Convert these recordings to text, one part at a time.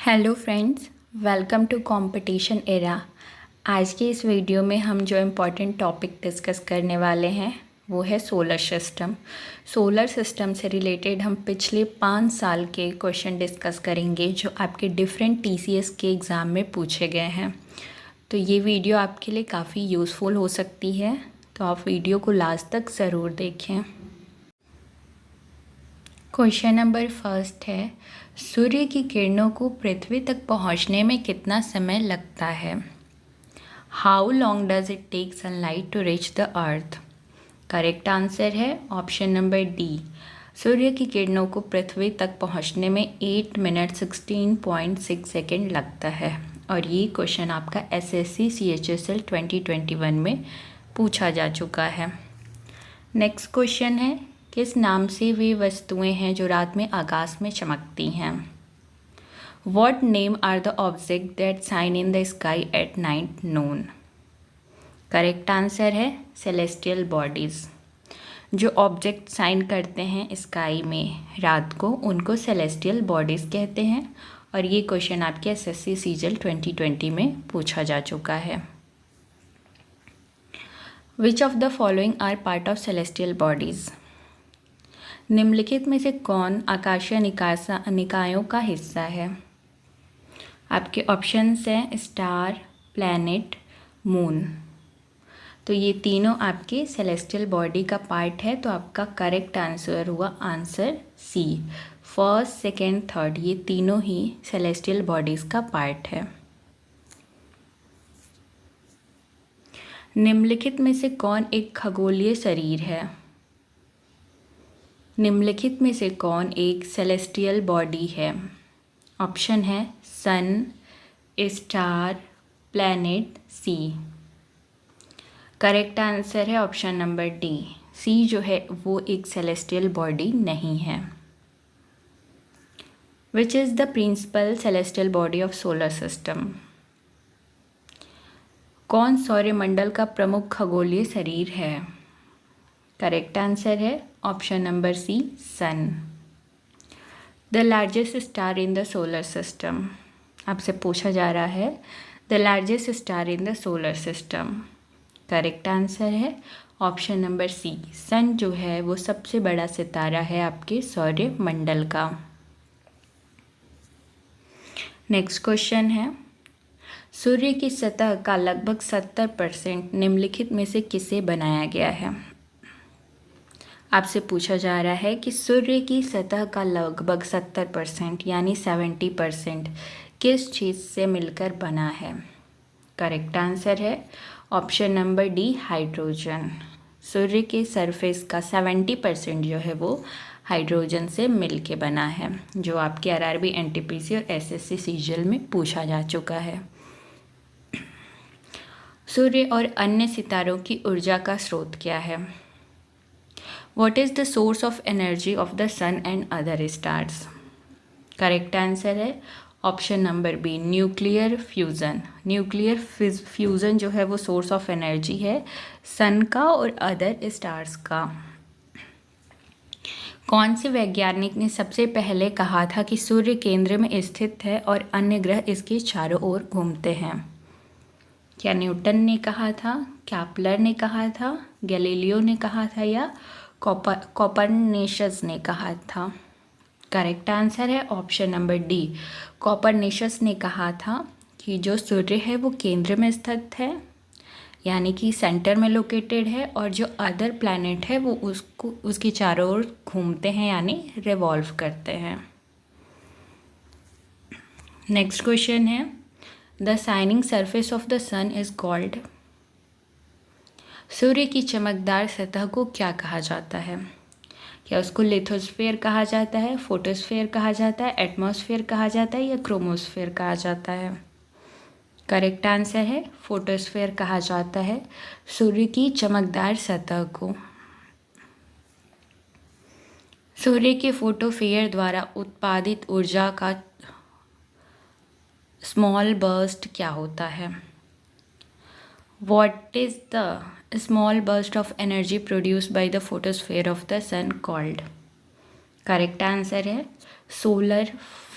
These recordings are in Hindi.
Hello friends, welcome to competition era. आज की इस वीडियो में हम जो इम्पोर्टेंट टॉपिक डिस्कस करने वाले हैं वो है सोलर सिस्टम। सोलर सिस्टम से रिलेटेड हम पिछले 5 साल के क्वेश्चन डिस्कस करेंगे जो आपके डिफरेंट टीसीएस के एग्ज़ाम में पूछे गए हैं। तो ये वीडियो आपके लिए काफ़ी यूज़फुल हो सकती है, तो आप वीडियो को लास्ट तक ज़रूर देखें। क्वेश्चन नंबर फर्स्ट है, सूर्य की किरणों को पृथ्वी तक पहुंचने में कितना समय लगता है? How long does it take sunlight to reach the earth? Correct answer है ऑप्शन नंबर डी। सूर्य की किरणों को पृथ्वी तक पहुंचने में 8 मिनट 16.6 सेकेंड लगता है। और ये क्वेश्चन आपका एसएससी CHSL 2021 में पूछा जा चुका है। नेक्स्ट क्वेश्चन है, किस नाम से वे वस्तुएं हैं जो रात में आकाश में चमकती हैं? What name are the objects that shine in the sky at night noon? Correct answer है सेलेस्टियल बॉडीज़। जो ऑब्जेक्ट शाइन करते हैं स्काई में रात को उनको सेलेस्टियल बॉडीज़ कहते हैं। और ये क्वेश्चन आपके एसएससी CGL 2020 में पूछा जा चुका है। Which of the following are part of celestial bodies? निम्नलिखित में से कौन आकाशीय निकायों का हिस्सा है? आपके ऑप्शंस हैं स्टार, प्लैनेट, मून। तो ये तीनों आपके सेलेस्टियल बॉडी का पार्ट है, तो आपका करेक्ट आंसर हुआ answer C. First, second, third ये तीनों ही सेलेस्टियल बॉडीज़ का पार्ट है। निम्नलिखित में से कौन एक खगोलीय शरीर है? निम्नलिखित में से कौन एक सेलेस्टियल बॉडी है? ऑप्शन है sun, star, planet, C. Correct answer है ऑप्शन नंबर डी। सी जो है वो एक सेलेस्टियल बॉडी नहीं है। Which is the principal celestial body of solar system? कौन सौरमंडल का प्रमुख खगोलीय शरीर है? करेक्ट आंसर है option number C, sun. The largest star in the solar system. आपसे पूछा जा रहा है the largest star in the solar system. Correct answer है ऑप्शन नंबर सी, सन जो है वो सबसे बड़ा सितारा है आपके सौरमंडल का। नेक्स्ट क्वेश्चन है, सूर्य की सतह का लगभग 70% निम्नलिखित में से किसे बनाया गया है? आपसे पूछा जा रहा है कि सूर्य की सतह का लगभग 70% यानी 70% किस चीज़ से मिलकर बना है? करेक्ट आंसर है ऑप्शन नंबर डी, हाइड्रोजन। सूर्य के सरफेस का 70% जो है वो हाइड्रोजन से मिलके बना है, जो आपके RRB, NTPC और SSC CGL में पूछा जा चुका है। सूर्य और अन्य सितारों की ऊर्जा का स्रोत क्या है? What is the source of energy of the sun and other stars? Correct answer है option number B, nuclear fusion. Nuclear fusion जो है वो सोर्स ऑफ एनर्जी है सन का और अदर स्टार्स का। कौन से वैज्ञानिक ने सबसे पहले कहा था कि सूर्य केंद्र में स्थित है और अन्य ग्रह इसके चारों ओर घूमते हैं? क्या न्यूटन ने कहा था, कैप्लर ने कहा था, गैलीलियो ने कहा था या कोपरनिकस ने कहा था? करेक्ट आंसर है ऑप्शन नंबर डी, कोपरनिकस ने कहा था कि जो सूर्य है वो केंद्र में स्थित है यानी कि सेंटर में लोकेटेड है, और जो अदर प्लैनेट है वो उसकी चारों ओर घूमते हैं यानी रिवॉल्व करते हैं। नेक्स्ट क्वेश्चन है, the shining surface of the sun is called? सूर्य की चमकदार सतह को क्या कहा जाता है? क्या उसको लिथोस्फीयर कहा जाता है, फोटोस्फीयर कहा जाता है, एटमॉस्फेयर कहा जाता है या क्रोमोस्फीयर कहा जाता है? करेक्ट आंसर है फोटोस्फीयर कहा जाता है सूर्य की चमकदार सतह को। सूर्य के फोटोस्फीयर द्वारा उत्पादित ऊर्जा का स्मॉल बर्स्ट क्या होता है? What is the small burst of energy produced by the photosphere of the sun called? Correct answer है solar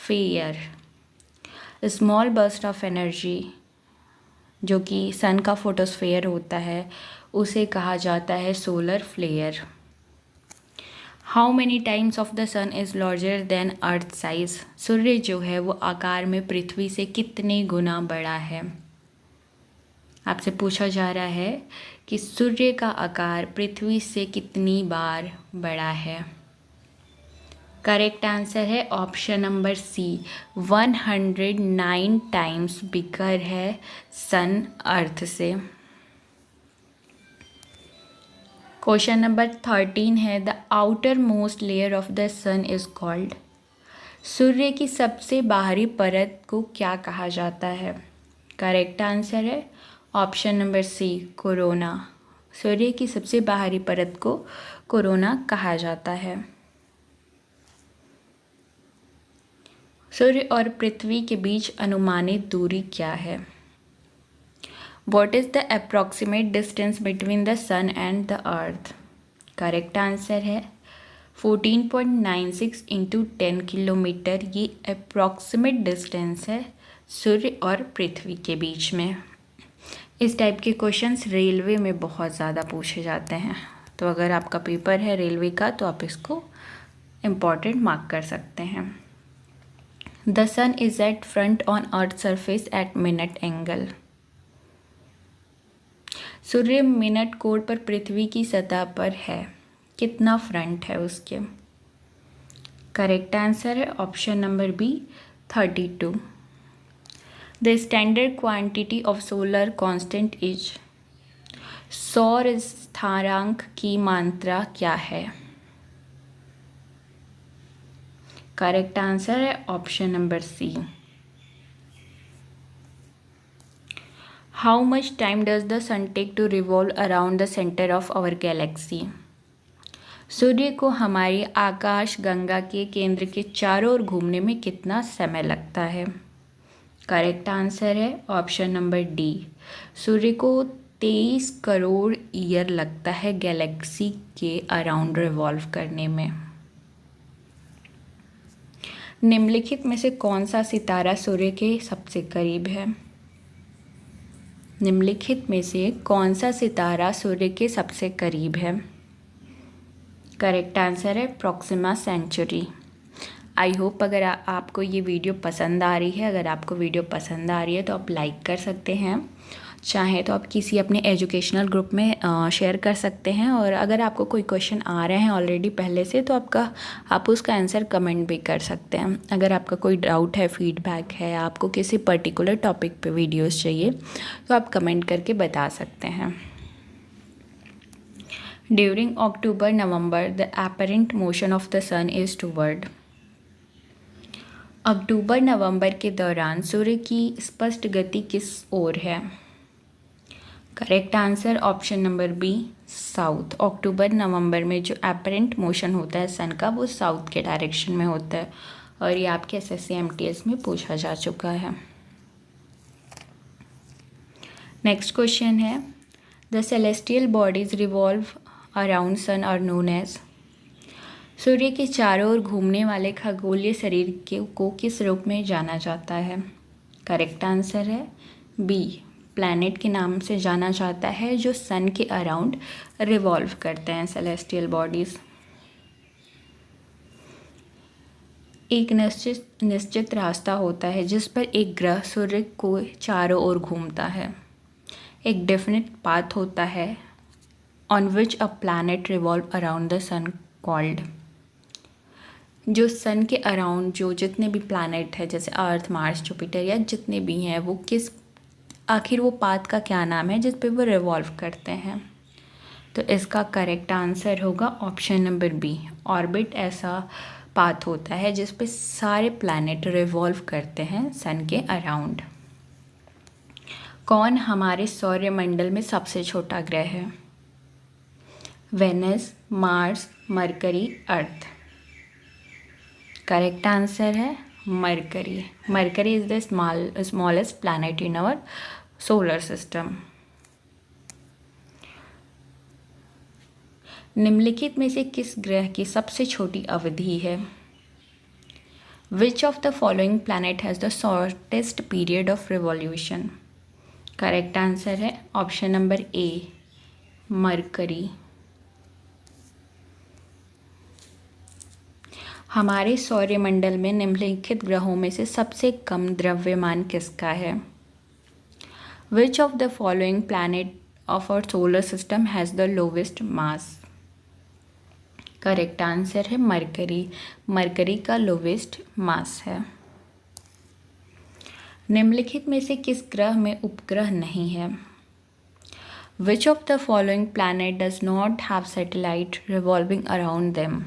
flare. Small burst of energy जो कि सन का फोटोस्फीयर होता है उसे कहा जाता है solar flare. How many times of the sun is larger than earth size. सूर्य जो है वो आकार में पृथ्वी से कितने गुना बड़ा है। आपसे पूछा जा रहा है कि सूर्य का आकार पृथ्वी से कितनी बार बड़ा है। करेक्ट आंसर है option number C, 109 times bigger है सन अर्थ से। क्वेश्चन नंबर 13 है, the outermost layer of the sun is called. सूर्य की सबसे बाहरी परत को क्या कहा जाता है। करेक्ट आंसर है ऑप्शन नंबर सी, कोरोना। सूर्य की सबसे बाहरी परत को कोरोना कहा जाता है। सूर्य और पृथ्वी के बीच अनुमानित दूरी क्या है। What is the approximate distance between the sun and the earth? Correct answer है 14.96 इंटू 10 किलोमीटर। ये अप्रॉक्सीमेट डिस्टेंस है सूर्य और पृथ्वी के बीच में। इस टाइप के क्वेश्चंस रेलवे में बहुत ज़्यादा पूछे जाते हैं, तो अगर आपका पेपर है रेलवे का तो आप इसको इम्पॉर्टेंट मार्क कर सकते हैं। The sun is at front on earth surface at minute angle. सूर्य मिनट कोण पर पृथ्वी की सतह पर है, कितना फ्रंट है उसके। करेक्ट आंसर है option number B, 32। The standard quantity of solar constant is. सौर स्थिरांक की मात्रा क्या है। करेक्ट आंसर है option number C. How much time does the sun take to revolve around the centre of our galaxy. सूर्य को हमारी आकाश गंगा के केंद्र के चारों ओर घूमने में कितना समय लगता है। करेक्ट आंसर है ऑप्शन नंबर डी, सूर्य को 23 करोड़ ईयर लगता है गैलेक्सी के अराउंड रिवॉल्व करने में। निम्नलिखित में से कौन सा सितारा सूर्य के सबसे करीब है। निम्नलिखित में से कौन सा सितारा सूर्य के सबसे करीब है। करेक्ट आंसर है प्रॉक्सिमा सेंचुरी। आई होप अगर आपको ये वीडियो पसंद आ रही है, अगर आपको वीडियो पसंद आ रही है तो आप लाइक कर सकते हैं, चाहे तो आप किसी अपने एजुकेशनल ग्रुप में शेयर कर सकते हैं, और अगर आपको कोई क्वेश्चन आ रहे हैं ऑलरेडी पहले से तो आप उसका आंसर कमेंट भी कर सकते हैं। अगर आपका कोई डाउट है, फीडबैक है, आपको किसी पर्टिकुलर टॉपिक पे वीडियोस चाहिए तो आप कमेंट करके बता सकते हैं। During October November the apparent motion of the sun is toward. अक्टूबर नवंबर के दौरान सूर्य की स्पष्ट गति किस ओर है। Correct answer option number B, south. अक्टूबर नवंबर में जो एपरेंट मोशन होता है सन का वो साउथ के डायरेक्शन में होता है, और ये आपके एसएससी एमटीएस में पूछा जा चुका है। नेक्स्ट क्वेश्चन है, the celestial bodies revolve around sun are known as. सूर्य के चारों ओर घूमने वाले खगोलीय शरीर को किस रूप में जाना जाता है। करेक्ट आंसर है बी, प्लैनेट के नाम से जाना जाता है जो सन के अराउंड रिवॉल्व करते हैं सेलेस्टियल बॉडीज। एक निश्चित रास्ता होता है जिस पर एक ग्रह सूर्य को चारों ओर घूमता है। एक डेफिनेट पाथ होता है on which a planet revolve around the sun called. जो सन के अराउंड जो जितने भी प्लैनेट है जैसे अर्थ, मार्स, जुपिटर या जितने भी हैं वो आखिर वो पाथ का क्या नाम है जिस पे वो रिवॉल्व करते हैं। तो इसका करेक्ट आंसर होगा ऑप्शन नंबर बी, ऑर्बिट ऐसा पाथ होता है जिस पे सारे प्लैनेट रिवॉल्व करते हैं सन के अराउंड। कौन हमारे सौरमंडल में सबसे छोटा ग्रह है। Venus, Mars, Mercury, Earth. Correct answer है Mercury. Mercury is the smallest planet in our solar system. निम्नलिखित में से किस ग्रह की सबसे छोटी अवधि है। Which of the following planet has the shortest period of revolution? Correct answer है ऑप्शन नंबर ए, मरकरी। हमारे सौरमंडल में निम्नलिखित ग्रहों में से सबसे कम द्रव्यमान किसका है? Which of the following planet of our solar system has the lowest mass? Correct answer है मरकरी। मरकरी का लोवेस्ट मास है। निम्नलिखित में से किस ग्रह में उपग्रह नहीं है? Which of the following planet does not have satellite revolving around them?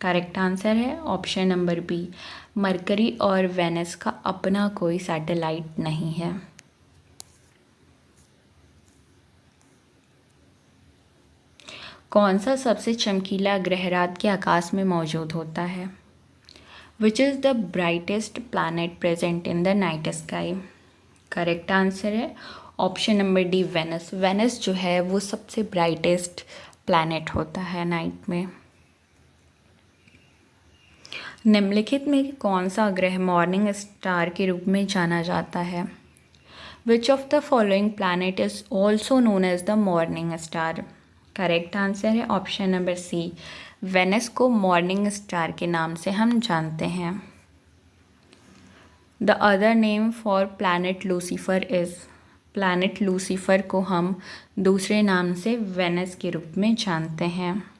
Correct answer है ऑप्शन नंबर बी, मरकरी और वेनस का अपना कोई सैटेलाइट नहीं है। कौन सा सबसे चमकीला ग्रह रात के आकाश में मौजूद होता है? Which is the brightest planet present in the night sky? Correct answer है option number D, Venus. Venus जो है वो सबसे ब्राइटेस्ट प्लैनेट होता है नाइट में। निम्नलिखित में कौन सा ग्रह मॉर्निंग स्टार के रूप में जाना जाता है? Which of the following planet is also known as the morning star? Correct answer है ऑप्शन नंबर सी, वेनस को मॉर्निंग स्टार के नाम से हम जानते हैं। The other name for planet Lucifer is? Planet Lucifer को हम दूसरे नाम से वेनस के रूप में जानते हैं।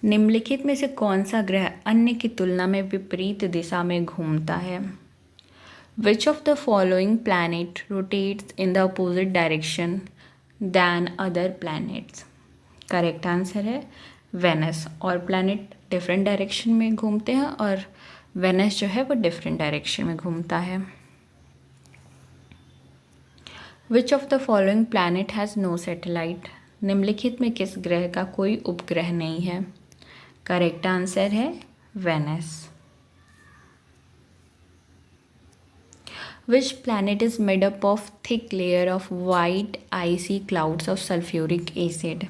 निम्नलिखित में से कौन सा ग्रह अन्य की तुलना में विपरीत दिशा में घूमता है? Which of the following planet rotates in the opposite direction than other planets? Correct answer है वेनस। और प्लैनेट डिफरेंट डायरेक्शन में घूमते हैं और वेनस जो है वो डिफरेंट डायरेक्शन में घूमता है। Which of the following planet has no satellite? निम्नलिखित में किस ग्रह का कोई उपग्रह नहीं है? करेक्ट आंसर है Venus. Which planet is made up of thick layer of white icy clouds of sulphuric acid?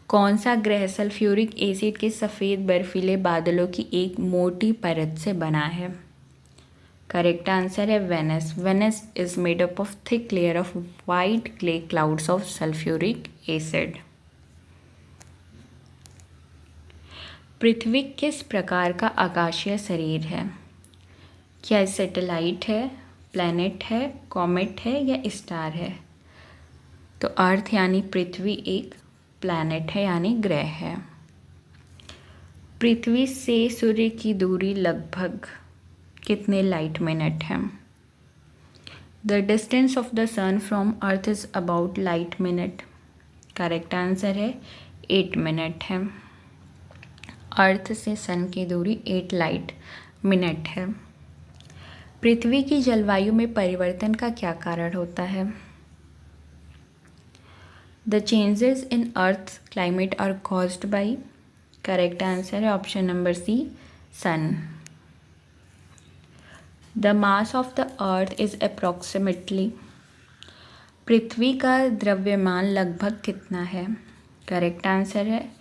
कौन सा ग्रह सल्फ्यूरिक एसिड के सफ़ेद बर्फीले बादलों की एक मोटी परत से बना है? करेक्ट आंसर है Venus. Venus is made up of thick layer of white clay clouds of sulphuric acid. पृथ्वी किस प्रकार का आकाशीय शरीर है? क्या सैटेलाइट है, प्लैनेट है, कॉमेट है या स्टार है? तो अर्थ यानी पृथ्वी एक प्लैनेट है यानी ग्रह है। पृथ्वी से सूर्य की दूरी लगभग कितने लाइट मिनट है? The distance of the sun from earth is about light minute. Correct answer है 8 मिनट है। अर्थ से सन की दूरी 8 लाइट मिनट है। पृथ्वी की जलवायु में परिवर्तन का क्या कारण होता है? The changes in earth climate are caused by? Correct answer है option number C, sun. The mass of the earth is approximately? पृथ्वी का द्रव्यमान लगभग कितना है? करेक्ट आंसर है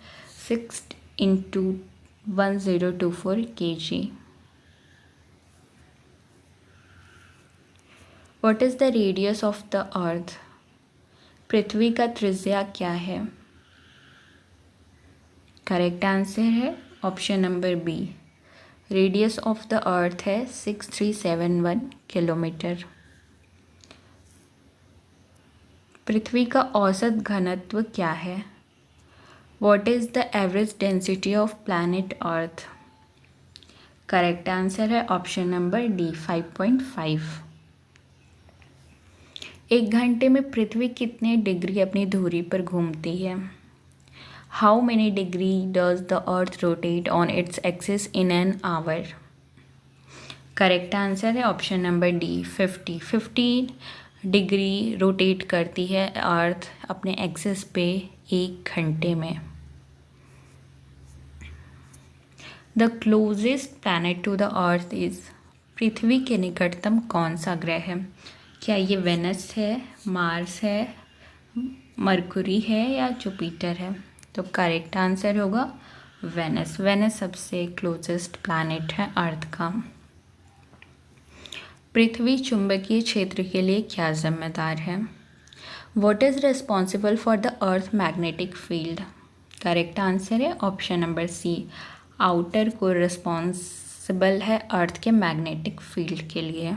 6 into 1024 kg. What is the radius of the earth? पृथ्वी का त्रिज्या क्या है? करेक्ट आंसर है option number B, radius of the earth है 6371 किलोमीटर। पृथ्वी का औसत घनत्व क्या है? What is the average density of planet Earth? Correct answer है ऑप्शन नंबर डी, 5.5। एक घंटे में पृथ्वी कितने डिग्री अपनी धुरी पर घूमती है? How many degree does the earth rotate on its axis in an hour? Correct answer है option number D, 50 degree rotate करती है अर्थ अपने एक्सिस पे एक घंटे में। The closest planet to the earth is? पृथ्वी के निकटतम कौन सा ग्रह है? क्या ये वेनस है, मार्स है, मरकुरी है या जुपिटर है? तो करेक्ट आंसर होगा वेनस। वेनस सबसे क्लोजेस्ट प्लैनेट है अर्थ का। पृथ्वी चुंबकीय क्षेत्र के लिए क्या जिम्मेदार है? What is responsible for the earth magnetic field? Correct answer है option number C, outer core responsible है अर्थ के मैग्नेटिक फील्ड के लिए।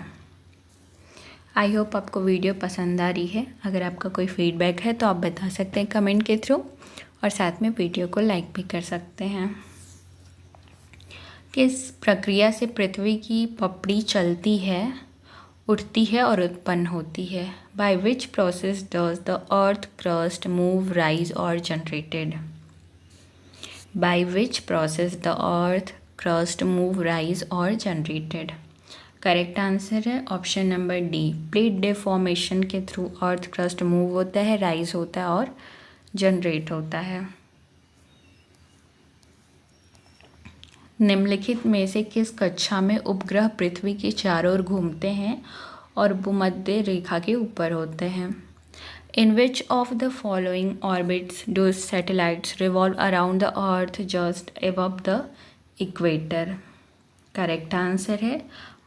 आई होप आपको वीडियो पसंद आ रही है। अगर आपका कोई फीडबैक है तो आप बता सकते हैं कमेंट के थ्रू, और साथ में वीडियो को लाइक भी कर सकते हैं। किस प्रक्रिया से पृथ्वी की पपड़ी चलती है, उठती है और उत्पन्न होती है? By which process does the earth crust move, rise और generated? By which process the earth crust move, rise और जनरेटेड? करेक्ट आंसर है option number D, plate deformation के थ्रू अर्थ क्रस्ट मूव होता है, राइज होता है और जनरेट होता है। निम्नलिखित में से किस कक्षा में उपग्रह पृथ्वी के चारों ओर घूमते हैं और भूमध्य रेखा के ऊपर होते हैं? In which of the following orbits do satellites revolve around the earth just above the equator? Correct answer है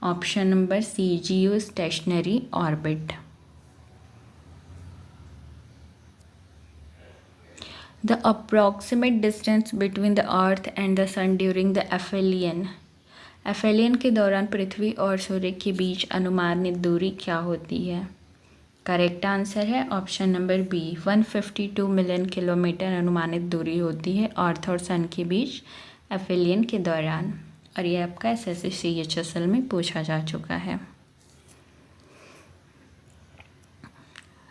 option number C, geostationary orbit. The approximate distance between the Earth and the Sun during the aphelion. एफेलियन के दौरान पृथ्वी और सूर्य के बीच अनुमानित दूरी क्या होती है? करेक्ट आंसर है option number B, 152 million kilometre अनुमानित दूरी होती है अर्थ और सन के बीच एफेलियन के दौरान। और ये आपका SSC CHSL में पूछा जा चुका है।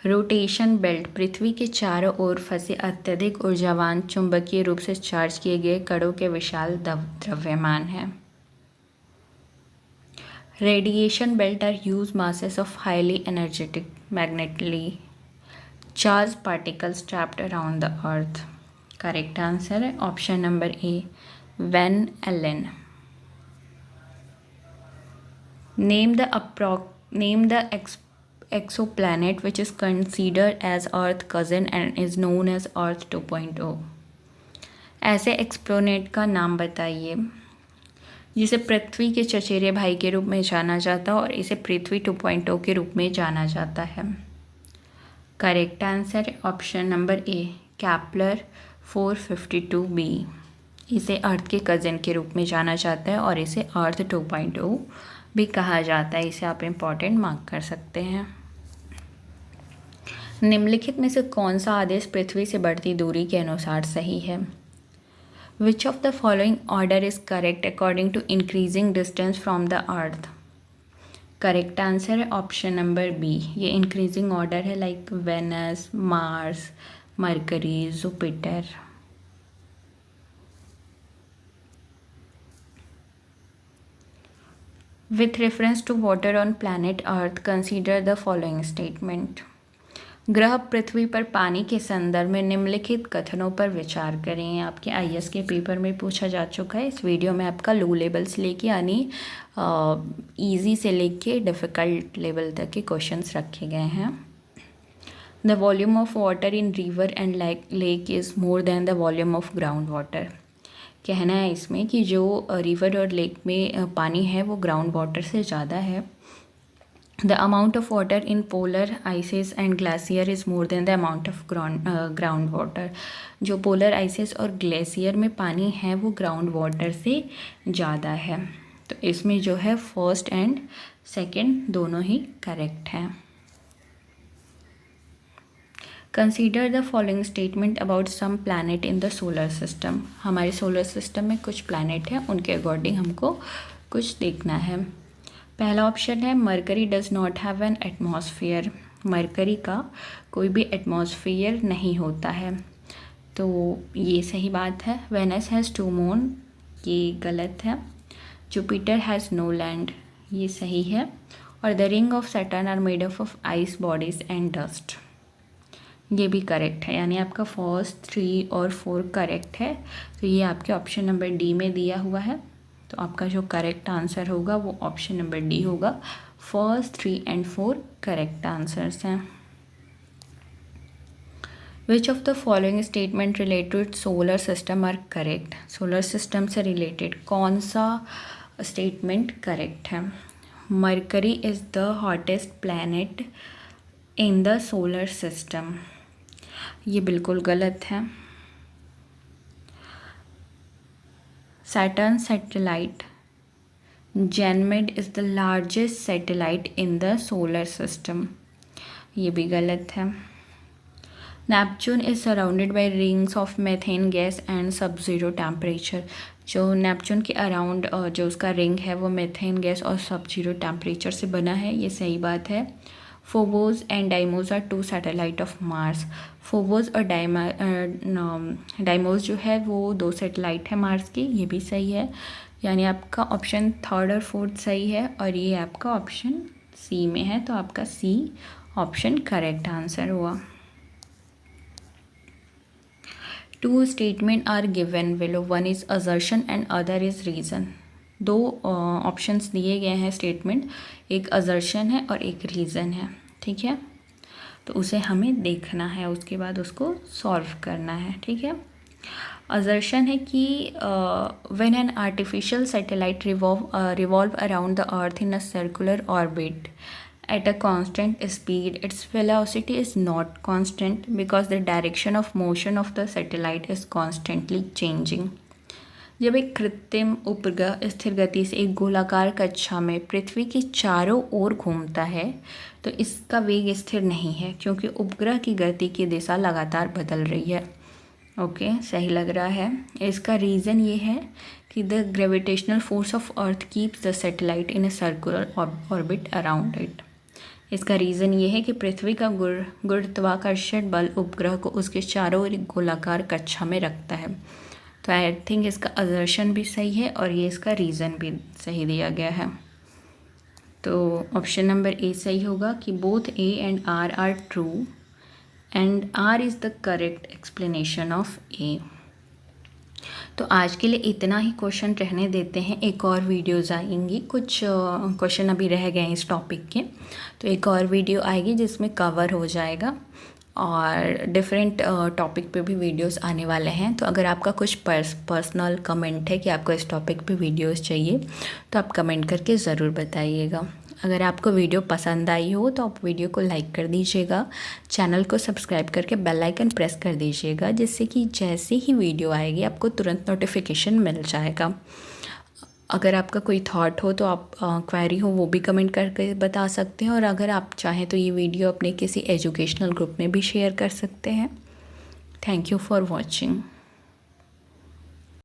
रोटेशन बेल्ट पृथ्वी के चारों ओर फंसे अत्यधिक ऊर्जावान चुंबकीय रूप से चार्ज किए गए कणों के विशाल द्रव्यमान है। Radiation belt are huge masses of highly energetic magnetically charged particles trapped around the earth. Correct answer है option number A, Van Allen. Name the exoplanet which is considered as Earth cousin and is known as Earth 2.0. ऐसे एक्सप्लोनेट का नाम बताइए जिसे पृथ्वी के चचेरे भाई के रूप में जाना जाता है और इसे पृथ्वी 2.0 के रूप में जाना जाता है। करेक्ट आंसर ऑप्शन नंबर ए, कैप्लर 452b। इसे अर्थ के कज़न के रूप में जाना जाता है और इसे अर्थ 2.0 भी कहा जाता है। इसे आप इम्पॉर्टेंट मार्क कर सकते हैं। निम्नलिखित में से कौन सा आदेश पृथ्वी से बढ़ती दूरी के अनुसार सही है? Which of the following order is correct according to increasing distance from the earth? Correct answer है ऑप्शन नंबर बी, ये इंक्रीजिंग ऑर्डर है, like Venus, Mars, Mercury, Jupiter. With reference to water on planet Earth, consider the following statement. ग्रह पृथ्वी पर पानी के संदर्भ में निम्नलिखित कथनों पर विचार करें। आपके IAS के पेपर में पूछा जा चुका है। इस वीडियो में आपका लो लेवल से लेके यानी ईजी से लेके डिफ़िकल्ट लेवल तक के क्वेश्चंस रखे गए हैं। The volume of water in river and lake is more than the volume of ground water. कहना है इसमें कि जो रिवर और लेक में पानी है वो ग्राउंड वाटर से ज़्यादा है। The amount of water in polar ices and glacier is more than the amount of ground water. जो पोलर आइसेस और ग्लेशियर में पानी है वो ग्राउंड वाटर से ज़्यादा है। तो इसमें जो है फर्स्ट एंड सेकेंड दोनों ही करेक्ट हैं। Consider the following statement about some planet in the solar system. हमारे सोलर सिस्टम में कुछ प्लैनेट हैं, उनके अकॉर्डिंग हमको कुछ देखना है। पहला ऑप्शन है mercury does not have an atmosphere. Mercury का कोई भी एटमॉस्फेयर नहीं होता है, तो ये सही बात है। वेनस हैज़ 2 मून, ये गलत है। जुपिटर हैज़ नो लैंड, ये सही है। और the ring of Saturn are made of ice bodies and dust, ये भी करेक्ट है। यानी आपका फर्स्ट 3 और 4 करेक्ट है। तो ये आपके ऑप्शन नंबर डी में दिया हुआ है। तो आपका जो करेक्ट आंसर होगा वो ऑप्शन नंबर डी होगा। फर्स्ट 3 एंड 4 करेक्ट आंसर्स हैं। Which of the following statement related solar system are correct. Solar system से रिलेटेड कौन सा स्टेटमेंट करेक्ट है। Mercury is the hottest planet in the solar system, ये बिल्कुल गलत है। Saturn satellite Ganymede is the largest satellite in the solar system, ये भी गलत है। Neptune is surrounded by rings of methane gas and सब ज़ीरो टेम्परेचर। जो नेपच्यून के अराउंड जो उसका रिंग है वो मेथेन गैस और सब ज़ीरो टेम्परेचर से बना है, ये सही बात है। Phobos and Deimos are two satellite of Mars. Phobos और डाइमोस जो है वो दो सैटेलाइट है मार्स की, ये भी सही है। यानी आपका ऑप्शन थर्ड और फोर्थ सही है और ये आपका ऑप्शन सी में है, तो आपका सी ऑप्शन करेक्ट आंसर हुआ। Two statement are given below, one is assertion and other is reason. दो ऑप्शंस दिए गए हैं स्टेटमेंट, एक असर्शन है और एक रीज़न है, ठीक है। तो उसे हमें देखना है, उसके बाद उसको सॉल्व करना है, ठीक है। असर्शन है कि when an artificial satellite revolve around the earth in a circular orbit at a constant speed, its velocity is not constant because the direction of motion of the satellite is constantly changing. जब एक कृत्रिम उपग्रह स्थिर गति से एक गोलाकार कक्षा में पृथ्वी के चारों ओर घूमता है तो इसका वेग स्थिर नहीं है क्योंकि उपग्रह की गति की दिशा लगातार बदल रही है। ओके, सही लग रहा है। इसका रीज़न ये है कि the gravitational force of earth keeps the satellite in a circular orbit around it. इसका रीज़न ये है कि पृथ्वी का गुरुत्वाकर्षण बल उपग्रह को उसके चारों ओर एक गोलाकार कक्षा में रखता है। तो आई थिंक इसका असर्शन भी सही है और ये इसका रीज़न भी सही दिया गया है। तो ऑप्शन नंबर ए सही होगा कि both A and R true and R is the correct explanation of A. तो आज के लिए इतना ही क्वेश्चन रहने देते हैं, एक और वीडियोज़ आएंगी, कुछ क्वेश्चन अभी रह गए हैं इस टॉपिक के, तो एक और वीडियो आएगी जिसमें कवर हो जाएगा और डिफरेंट टॉपिक पे भी वीडियोस आने वाले हैं। तो अगर आपका कुछ पर्सनल कमेंट है कि आपको इस टॉपिक पे वीडियोस चाहिए तो आप कमेंट करके ज़रूर बताइएगा। अगर आपको वीडियो पसंद आई हो तो आप वीडियो को लाइक कर दीजिएगा, चैनल को सब्सक्राइब करके बेल आइकन प्रेस कर दीजिएगा, जिससे कि जैसे ही वीडियो आएगी आपको तुरंत नोटिफिकेशन मिल जाएगा। अगर आपका कोई थॉट हो तो आप क्वेरी हो वो भी कमेंट करके बता सकते हैं और अगर आप चाहें तो ये वीडियो अपने किसी एजुकेशनल ग्रुप में भी शेयर कर सकते हैं। Thank you for watching.